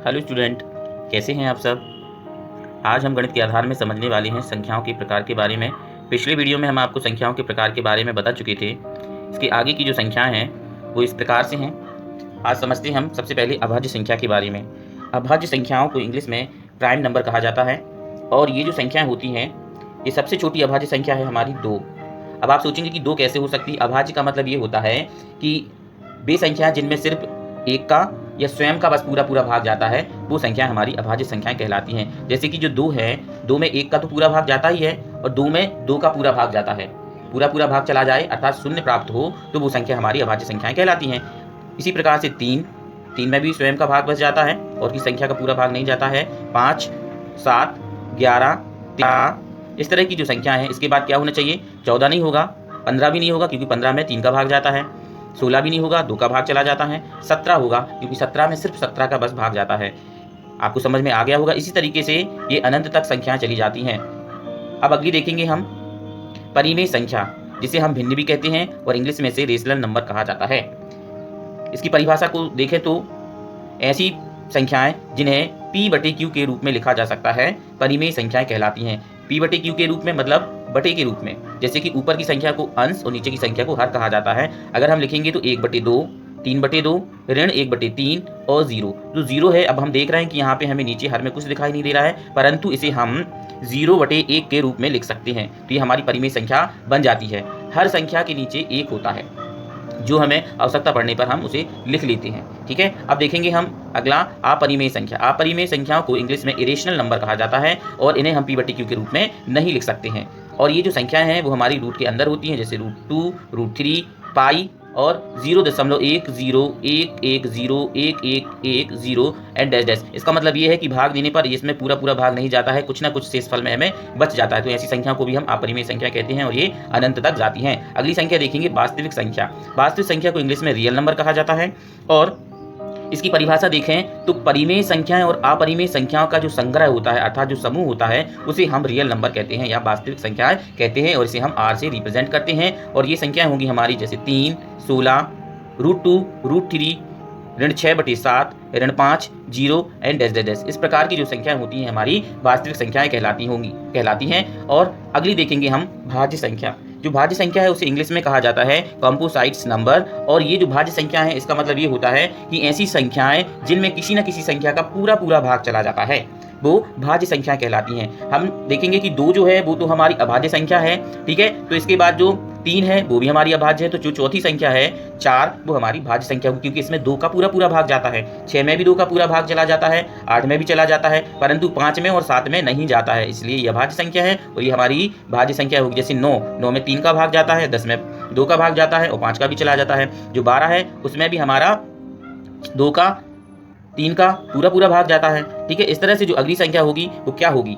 Hello student, कैसे हैं आप सब। आज हम गणित के आधार में समझने वाले हैं संख्याओं के प्रकार के बारे में। पिछले वीडियो में हम आपको संख्याओं के प्रकार के बारे में बता चुके थे। इसके आगे की जो संख्याएं हैं वो इस प्रकार से हैं। आज समझते हैं हम सबसे पहले अभाज्य संख्या के बारे में। अभाज्य संख्याओं को इंग्लिश में प्राइम नंबर कहा जाता है और ये जो संख्याएँ होती हैं, ये सबसे छोटी अभाज्य संख्या है हमारी 2। अब आप सोचेंगे कि 2 कैसे हो सकती है। अभाज्य का मतलब ये होता है कि वे संख्या जिनमें सिर्फ एक का या स्वयं का बस पूरा भाग जाता है, वो संख्या हमारी अभाज्य संख्याएं कहलाती हैं। जैसे कि जो 2 है, 2 में 1 का तो पूरा भाग जाता ही है और 2 में 2 का पूरा भाग जाता है। पूरा भाग चला जाए अर्थात शून्य प्राप्त हो तो वो संख्या हमारी अभाज्य संख्याएं कहलाती हैं। इसी प्रकार से 3 में भी स्वयं का भाग बच जाता है और की संख्या का पूरा भाग नहीं जाता है। 5, 7, 11, 13 इस तरह की जो संख्या है। इसके बाद क्या होना चाहिए, 14 नहीं होगा, 15 भी नहीं होगा क्योंकि 15 में 3 का भाग जाता है। 16 भी नहीं होगा, 2 का भाग चला जाता है। 17 होगा क्योंकि 17 में सिर्फ 17 का बस भाग जाता है। आपको समझ में आ गया होगा। इसी तरीके से ये अनंत तक संख्याएं चली जाती हैं। अब अगली देखेंगे हम परिमेय संख्या, जिसे हम भिन्न भी कहते हैं और इंग्लिश में से रेशनल नंबर कहा जाता है। इसकी परिभाषा को देखें तो ऐसी संख्याएं जिन्हें P/Q के रूप में लिखा जा सकता है परिमेय संख्याएं कहलाती हैं। P/Q के रूप में मतलब बटे के रूप में। जैसे कि ऊपर की संख्या को अंश और नीचे की संख्या को हर कहा जाता है। अगर हम लिखेंगे तो 1/2, 3/2, ऋण 1/3 और 0। जो 0 है, अब हम देख रहे हैं कि यहाँ पे हमें नीचे हर में कुछ दिखाई नहीं दे रहा है, परंतु इसे हम 0/1 के रूप में लिख सकते हैं। तो ये हमारी परिमेय संख्या बन जाती है। हर संख्या के नीचे 1 होता है, जो हमें आवश्यकता पड़ने पर हम उसे लिख लेते हैं। ठीक है, अब देखेंगे हम अगला अपरिमेय संख्या। अपरिमेय संख्याओं को इंग्लिश में इरेशनल नंबर कहा जाता है और इन्हें हम P/Q के रूप में नहीं लिख सकते हैं। और ये जो संख्याएं हैं वो हमारी रूट के अंदर होती हैं, जैसे √2, √3, पाई और 0.101101110 एंड डैश डैश। इसका मतलब ये है कि भाग देने पर इसमें पूरा भाग नहीं जाता है, कुछ ना कुछ शेषफल में हमें बच जाता है। तो ऐसी संख्या को भी हम अपरिमेय संख्या कहते हैं और ये अनंत तक जाती हैं। अगली संख्या देखेंगे वास्तविक संख्या। वास्तविक संख्या को इंग्लिश में रियल नंबर कहा जाता है और इसकी परिभाषा देखें तो परिमेय संख्याएं और अपरिमेय संख्याओं का जो संग्रह होता है अर्थात जो समूह होता है उसे हम रियल नंबर कहते हैं या वास्तविक संख्याएं कहते हैं और इसे हम R से रिप्रेजेंट करते हैं। और ये संख्याएं होंगी हमारी जैसे 3, 16, √2, √3, ऋण 6/7, ऋण 5, 0 एंड डैश डैश। इस प्रकार की जो संख्याएं होती हैं हमारी वास्तविक संख्याएं कहलाती हैं। और अगली देखेंगे हम भाज्य संख्या। जो भाज्य संख्या है उसे इंग्लिश में कहा जाता है कंपोजिट्स नंबर। और ये जो भाज्य संख्या है इसका मतलब ये होता है कि ऐसी संख्याएं जिनमें किसी न किसी संख्या का पूरा भाग चला जाता है वो भाज्य संख्या कहलाती हैं। हम देखेंगे कि 2 जो है वो तो हमारी अभाज्य संख्या है। ठीक है, तो इसके बाद जो 3 है वो भी हमारी अभाज्य है। तो जो चौथी संख्या है 4 वो हमारी भाज्य संख्या होगी क्योंकि इसमें 2 का पूरा भाग जाता है। 6 में भी 2 का पूरा भाग चला जाता है, 8 में भी चला जाता है, परंतु 5 में और 7 में नहीं जाता है, इसलिए यह भाज्य संख्या है और ये हमारी भाज्य संख्या होगी। जैसे 9 में 3 का भाग जाता है, 10 में 2 का भाग जाता है और 5 का भी चला जाता है। जो 12 है उसमें भी हमारा 2 का 3 का पूरा भाग जाता है। ठीक है, इस तरह से जो अगली संख्या होगी वो क्या होगी,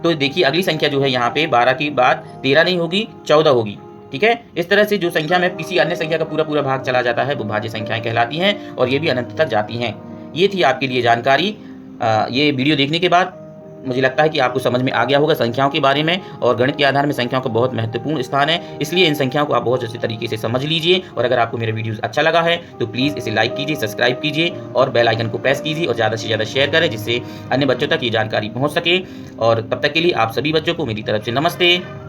तो देखिए अगली संख्या जो है यहाँ पे 12 के बाद 13 नहीं होगी, 14 होगी। ठीक है, इस तरह से जो संख्या में किसी अन्य संख्या का पूरा भाग चला जाता है वो भाज्य संख्याएं कहलाती हैं और ये भी अनंत तक जाती हैं। ये थी आपके लिए जानकारी। ये वीडियो देखने के बाद मुझे लगता है कि आपको समझ में आ गया होगा संख्याओं के बारे में। और गणित के आधार में संख्याओं का बहुत महत्वपूर्ण स्थान है, इसलिए इन संख्याओं को आप बहुत अच्छे तरीके से समझ लीजिए। और अगर आपको मेरा वीडियो अच्छा लगा है तो प्लीज़ इसे लाइक कीजिए, सब्सक्राइब कीजिए और बेल आइकन को प्रेस कीजिए और ज़्यादा से ज़्यादा शेयर करें जिससे अन्य बच्चों तक ये जानकारी पहुँच सके। और तब तक के लिए आप सभी बच्चों को मेरी तरफ से नमस्ते।